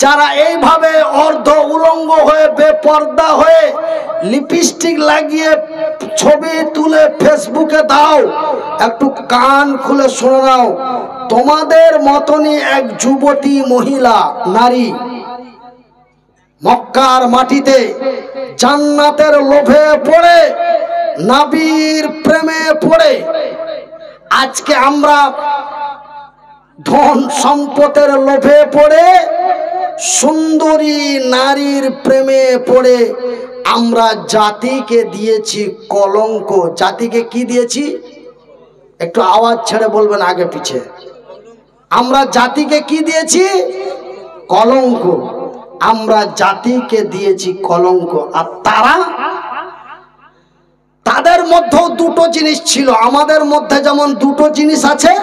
যারা এইভাবে অর্ধ উলঙ্গ হয়ে, বেপর্দা হয়ে, লিপস্টিক লাগিয়ে ছবি তুলে ফেসবুকে দাও, একটু কান খুলে শুনে নাও। তোমাদের মতনই এক যুবতী মহিলা, নারী, মক্কার মাটিতে জান্নাতের লোভে পড়ে, নবীর প্রেমে পড়ে, আজকে আমরা ধন সম্পদের লোভে পড়ে, সুন্দরী নারীর প্রেমে পড়ে আমরা জাতিকে দিয়েছি কলঙ্ক। জাতিকে কি দিয়েছি? একটু আওয়াজ ছেড়ে বলবেন আগে পিছে। আমরা জাতিকে কি দিয়েছি? কলঙ্ক। আমরা জাতিকে দিয়েছি কলঙ্ক। আর তাদের মধ্যেও দুটো জিনিস ছিল। আমাদের মধ্যে যেমন দুটো জিনিস আছে,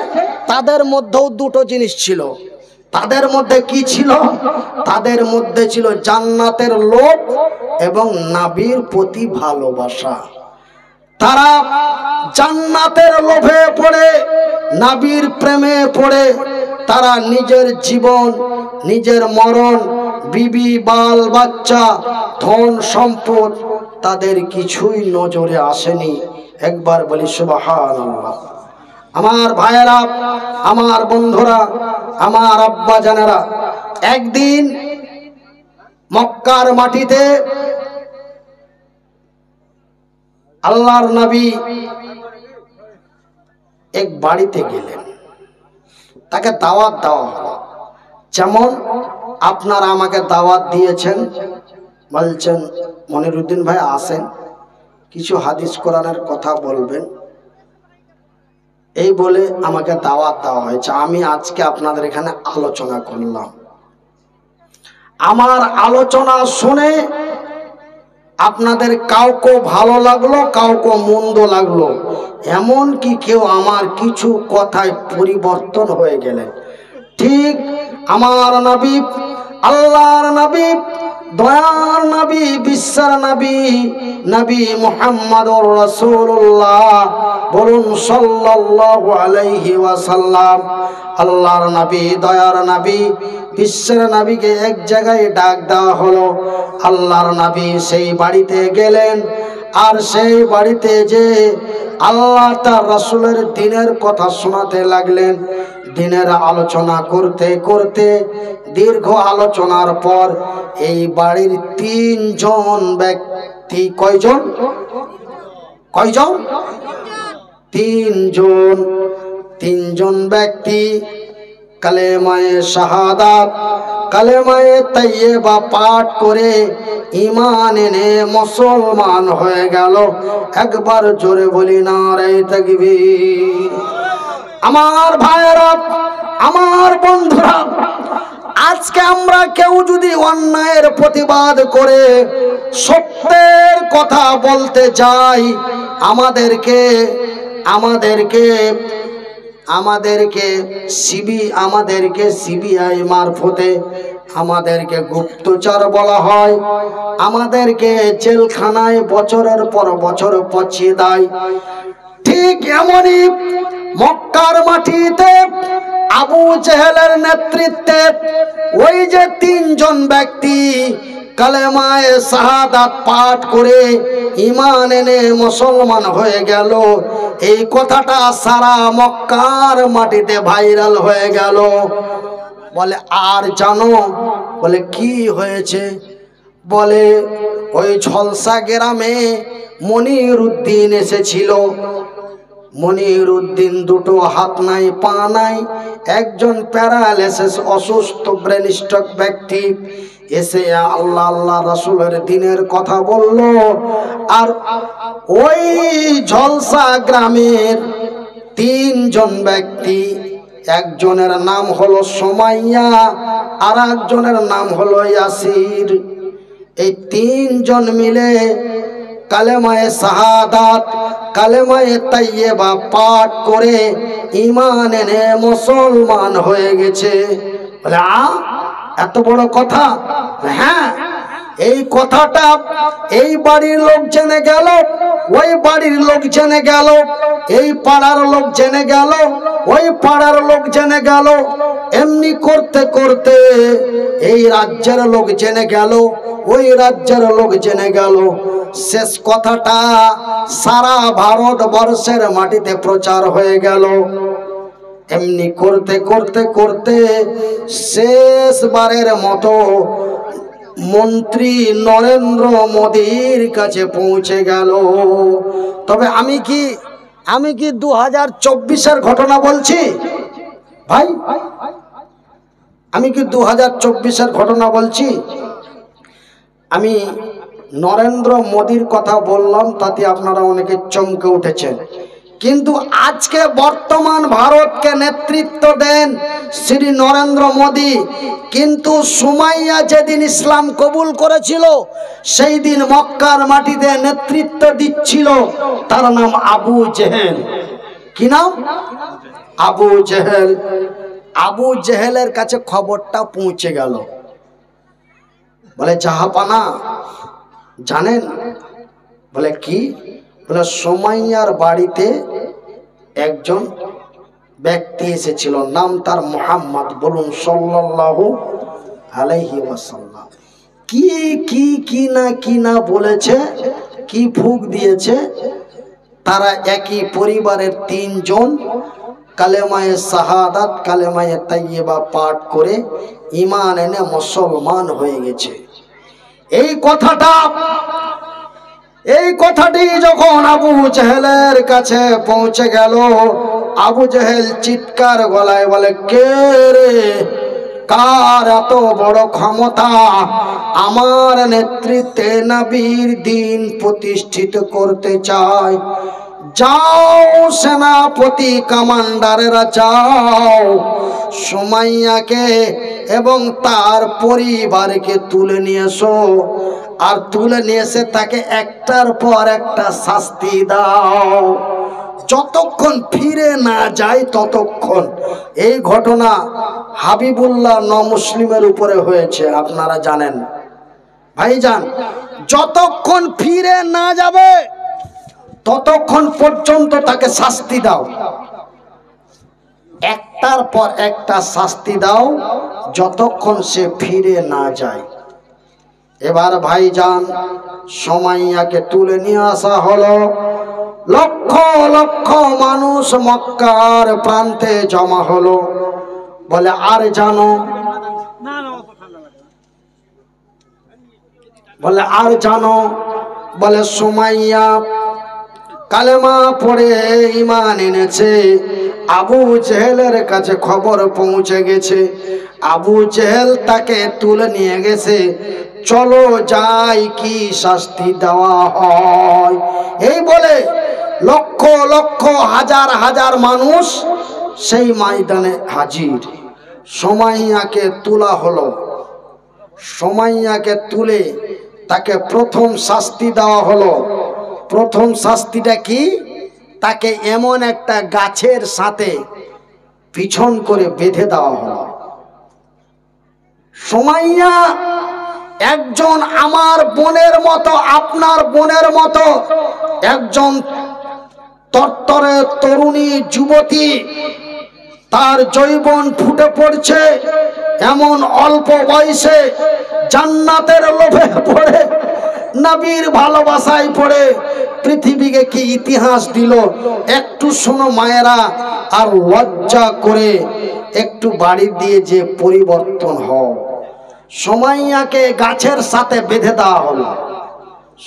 তাদের মধ্যেও দুটো জিনিস ছিল। তাদের মধ্যে কি ছিল? তাদের মধ্যে ছিল জান্নাতের লোভ এবং নবীর প্রতি ভালোবাসা। তারা জান্নাতের লোভে পড়ে, নবীর প্রেমে পড়ে, তারা নিজের জীবন, নিজের মরণ, বিবি বাল বাচ্চা, ধন সম্পদ, তাদের কিছুই নজরে আসেনি। একবার বলি সুবহানাল্লাহ। আমার ভাইয়েরা, আমার বন্ধুরা, আমার আব্বা জানেরা, একদিন মক্কার মাটিতে আল্লাহর নবী এক বাড়িতে গেলেন। তাকে দাওয়াত দেওয়া হলো। যেমন আপনারা আমাকে দাওয়াত দিয়েছেন, বলছেন মনিরুদ্দিন ভাই আসেন, কিছু হাদিস কোরআনের কথা বলবেন, এই বলে আমাকে দাওয়াত দেওয়া হয়েছে। আমি আজকে আপনাদের এখানে আলোচনা করলাম। আমার আলোচনা শুনে আপনাদের কাউকে ভালো লাগলো, কাউকে মন্দ লাগলো, এমন কি কেউ আমার কিছু কথায় পরিবর্তন হয়ে গেলেন। ঠিক আমার নবী, আল্লাহর নবী, দয়ার নবী, বিশ্বের নবী, নবী মুহাম্মদুর রাসূলুল্লাহ, বলুন সাল্লাল্লাহু আলাইহি ওয়াসাল্লাম। আল্লাহর নবী, দয়ার নবী, বিশ্বের নবীকে এক জায়গায় ডাক দেওয়া হলো। আল্লাহর নবী সেই বাড়িতে গেলেন, আর সেই বাড়িতে যে আল্লাহ তার রাসূলের দ্বীনের কথা শোনাতে লাগলেন। দ্বীনের আলোচনা করতে করতে দীর্ঘ আলোচনার পর এই বাড়ির তিনজন ব্যক্তি, কয়জন? তিনজন ব্যক্তি কালেমায়ে শাহাদাত, কালেমায়ে তাইয়্যিবা পাঠ করে ঈমান এনে মুসলমান হয়ে গেল। একবার জোরে বলি নারে তাকবীর। আমার ভাইরা, আমার বন্ধুরা, আজকে আমরা কেউ যদি অন্যায়ের প্রতিবাদ করে সত্যের কথা বলতে যাই, আমাদেরকে সিবিআই মারফতে আমাদেরকে গুপ্তচর বলা হয়, আমাদেরকে জেলখানায় বছরের পর বছর পচিয়ে দেয়। ঠিক এমনই মক্কার মাটিতে আবু জেহেলের নেতৃত্বে ওই যে তিনজন ব্যক্তি কালেমায়ে শাহাদাত পাঠ করে ঈমান এনে মুসলমান হয়ে গেল, এই কথাটা সারা মক্কার মাটিতে ভাইরাল হয়ে গেল। বলে আর জানো, বলে কি হয়েছে? বলে ওই ঝলসা গ্রামে মনিরুদ্দিন এসেছিল। মনিরুদ্দিন দুটো হাত নাই, পা নাই, একজন প্যারালাইসিস অসুস্থ ব্রেন স্ট্রোক ব্যক্তি, এসে আল্লাহ আল্লাহ রাসূলের দ্বীনের কথা বলল। আর ওই ঝলসা গ্রামের তিনজন ব্যক্তি, একজনের নাম হলো সুমাইয়া, আর একজনের নাম হলো ইয়াসির, এই তিনজন মিলে কালেমায়ে শাহাদাত, কালেমায়ে তাইয়্যিবা পাঠ করে ঈমান এনে মুসলমান হয়ে গেছে। বলে এত বড় কথা? হ্যাঁ, এই কথাটা এই বাড়ির লোক জেনে গেল, ওই বাড়ির লোক জেনে গেল, এই পাড়ার লোক জেনে গেল, ওই পাড়ার লোক জেনে গেল, এমনি করতে করতে এই রাজ্যের লোক জেনে গেল, ওই রাজ্যের লোক জেনে গেল। শেষ কথাটা সারা ভারতবর্ষের মাটিতে প্রচার হয়ে গেল। এমনি করতে করতে করতে শেষবারের মতো মন্ত্রী নরেন্দ্র মোদীর কাছে পৌঁছে গেল। তবে আমি কি 2024-এর ঘটনা বলছি ভাই? আমি কি 2024-এর ঘটনা বলছি? আমি নরেন্দ্র মোদীর কথা বললাম, তাতে আপনারা অনেকে চমকে উঠেছেন। কিন্তু আজকে বর্তমান ভারতকে নেতৃত্ব দেন শ্রী নরেন্দ্র মোদী। কিন্তু সুমাইয়া যেদিন ইসলাম কবুল করেছিল, সেই দিন মক্কার মাটিতে নেতৃত্ব দিচ্ছিল তার নাম আবু জেহেল। কি নাম? আবু জেহেল। আবু জেহেলের কাছে খবরটা পৌঁছে গেল। বলে জাহাপানা জানেন? বলে কি? বলে সুমাইয়ার বাড়িতে একজন ব্যক্তি এসেছিল, নাম তার মুহাম্মদ, বলুন সাল্লাল্লাহু আলাইহি ওয়াসাল্লাম। কি না বলেছে, কি ফুক দিয়েছে। তারা একই পরিবারের তিনজন কালেমায়ে শাহাদাত, কালেমায়ে তাইয়্যিবা পাঠ করে ঈমান এনে মুসলমান হয়ে গেছে। এই কথাটি যখন আবু জেহেলের কাছে পৌঁছে গেল, আবু জেহেল চিৎকার গলায় বলে, কে রে, কার এত বড় ক্ষমতা আমার নেতৃত্বে নবীর দিন প্রতিষ্ঠিত করতে চায়? যাও সেনাপতি কমান্ডারেরা, যাও সুমাইয়াকে এবং তার পরিবারকে তুলে নিয়ে এসো, আর তুলে নিয়ে এসে তাকে একটার পর একটা শাস্তি দাও, যতক্ষণ ফিরে না যায় ততক্ষণ। এই ঘটনা হাবিবুল্লাহ মুসলিমের উপরে হয়েছে, আপনারা জানেন ভাইজান। যতক্ষণ ফিরে না যাবে ততক্ষণ পর্যন্ত তাকে শাস্তি দাও, একটার পর একটা শাস্তি দাও, যতক্ষণ সে ফিরে না যায়। এবার ভাইজান সুমাইয়াকে তুলে নিয়ে আসা হলো। লক্ষ লক্ষ মানুষ মক্কার প্রান্তে জমা হলো। বলে, আর জানো, বলে আর জানো, বলে সুমাইয়া কালেমা পড়ে ঈমান এনেছে। আবু জেহেলের কাছে খবর পৌঁছে গেছে, আবু জেহেল তাকে তুলে নিয়ে গেছে, চলো যাই কি শাস্তি দেওয়া হয়। এই বলে লক্ষ লক্ষ হাজার হাজার মানুষ সেই ময়দানে হাজির। সুমাইয়াকে তোলা হলো। সুমাইয়াকে তুলে তাকে প্রথম শাস্তি দেওয়া হলো। প্রথম শাস্তিটা কি? তাকে এমন একটা গাছের সাথে পিছন করে বেঁধে দেওয়া হলো। সুমাইয়া একজন আমার বোনের মতো, আপনার বোনের মতো একজন তরতরে তরুণী যুবতী, তার যৌবন ফুটে পড়ছে, এমন অল্প বয়সে জান্নাতের লোভে পড়ে, নবীর ভালোবাসায় পড়ে পৃথিবীকে কি ইতিহাস দিল। একটু শোনো মায়েরা, আর লজ্জা করে একটু বাড়ি দিয়ে যে পরিবর্তন হও। সুমাইয়াকে গাছের সাথে বেঁধে দেওয়া হলো।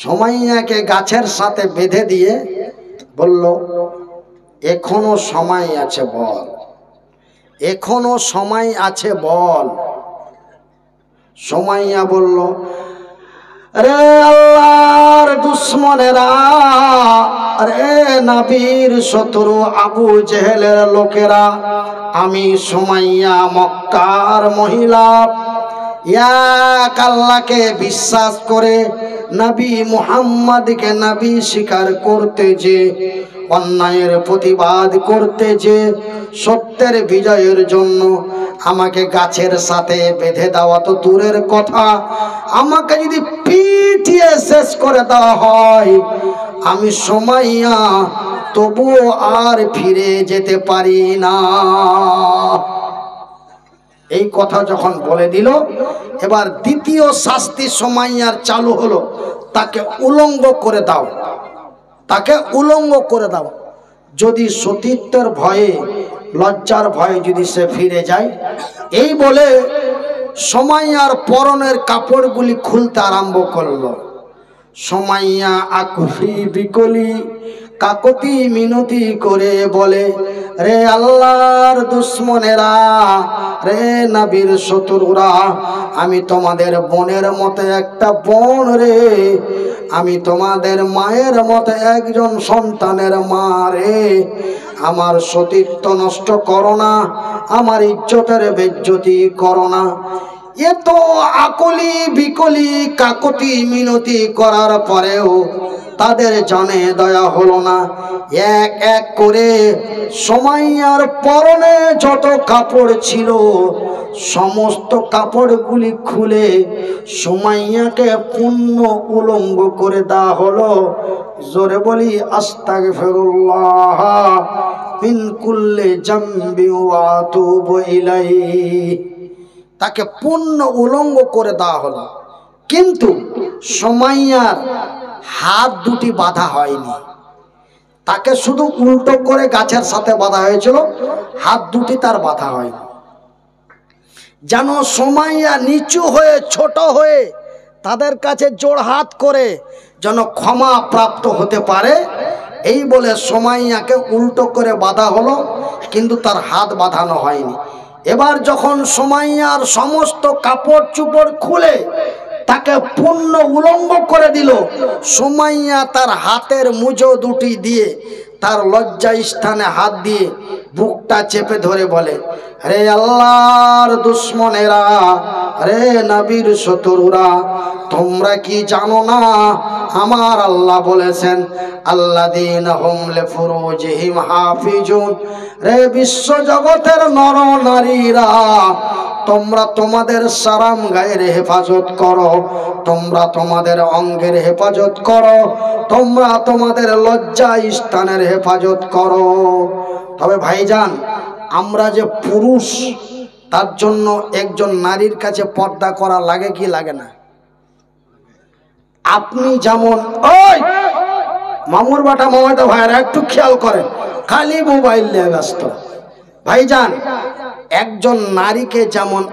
সুমাইয়াকে গাছের সাথে বেঁধে দিয়ে বলল, এখনো সময় আছে বল, এখনো সময় আছে বল। সুমাইয়া বলল, রে আল্লাহর দুশ্মনেরা, রে নবীর শত্রু আবু জেহেলের লোকেরা, আমি সুমাইয়া মক্কার মহিলা, এক আল্লাহকে বিশ্বাস করে নবী মুহাম্মদকে নবী স্বীকার করতে, যে অন্যায়ের প্রতিবাদ করতে, যে সত্যের বিজয়ের জন্য আমাকে গাছের সাথে বেঁধে দেওয়া তো দূরের কথা, আমাকে যদি পিটিয়ে শেষ করে দেওয়া হয়, আমি সুমাইয়া তবুও আর ফিরে যেতে পারি না। এই কথা যখন বলে দিল, এবার দ্বিতীয় শাস্তি সুমাইয়ার চালু হলো, তাকে উলঙ্গ করে দাও, তাকে উলঙ্গ করে দাও। যদি সতীত্বের ভয়ে, লজ্জার ভয়ে যদি সে ফিরে যায়। এই বলে সুমাইয়ার পরনের কাপড়গুলি খুলতে আরম্ভ করলো। সুমাইয়া আকুলি বিকলি কাকতি মিনতি করে বলে, রে আল্লাহর দুশ্মনেরা, রে নবীর শত্রুরা, আমি তোমাদের বোনের মতো একটা বোন রে, আমি তোমাদের মায়ের মতো একজন সন্তানের মা রে, আমার সতীত্ব নষ্ট করো না, আমার ইজ্জতের বেজ্জতি করো না। এত আকলি বিকলি কাকতি মিনতি করার পরেও তাদের জানে দয়া হলো না। এক এক করে সুমাইয়ার পরনে যত কাপড় ছিল সমস্ত কাপড়গুলি খুলে সুমাইয়াকে পূর্ণ উলঙ্গ করে দেওয়া হলো। জোরে বলি আস্তাগফিরুল্লাহ মিন কুল্লি জামবি ওয়া আতুবু ইলাইহি। তাকে পূর্ণ উলঙ্গ করে দেওয়া হলো, কিন্তু সুমাইয়ার হাত দুটি বাঁধা হয়নি। তাকে শুধু উল্টো করে গাছের সাথে বাঁধা হয়েছিল, হাত দুটি তার বাঁধা হয়নি। যেন সুমাইয়া নিচু হয়ে, ছোট হয়ে তাদের কাছে জোড়হাত করে যেন ক্ষমা প্রাপ্ত হতে পারে, এই বলে সুমাইয়াকে উল্টো করে বাঁধা হলো, কিন্তু তার হাত বাঁধানো হয়নি। এবার যখন সুমাইয়ার সমস্ত কাপড় চোপড় খুলে তাকে পূর্ণ উলঙ্গ করে দিল, সুমাইয়া তার হাতের মুজো দুটি দিয়ে তার লজ্জা স্থানে হাত দিয়ে বুকটা চেপে ধরে বলে, রে আল্লাহর দুশ্মনেরা, রে নবীর শত্রুরা, তোমরা কি জানো না আমার আল্লাহ বলেছেন আল্লাযীনা হুম লিফুরুজিহিম হাফিজুন। রে বিশ্ব জগতের নর নারীরা, তোমরা তোমাদের সারাম গায়ের হেফাজত করো, তোমরা তোমাদের অঙ্গের হেফাজত করো, তোমরা তোমাদের লজ্জা স্থানের হেফাজত করো। তবে ভাইজান, আমরা যে পুরুষ, তার জন্য একজন নারীর কাছে পর্দা করা লাগে কি লাগে না? আপনি যেমন, ওই মামুর বাটা মমতা ভাইয়েরা একটু খেয়াল করেন, খালি মোবাইল নিয়ে ব্যস্ত। ভাইজান, একজন নারীকে যেমন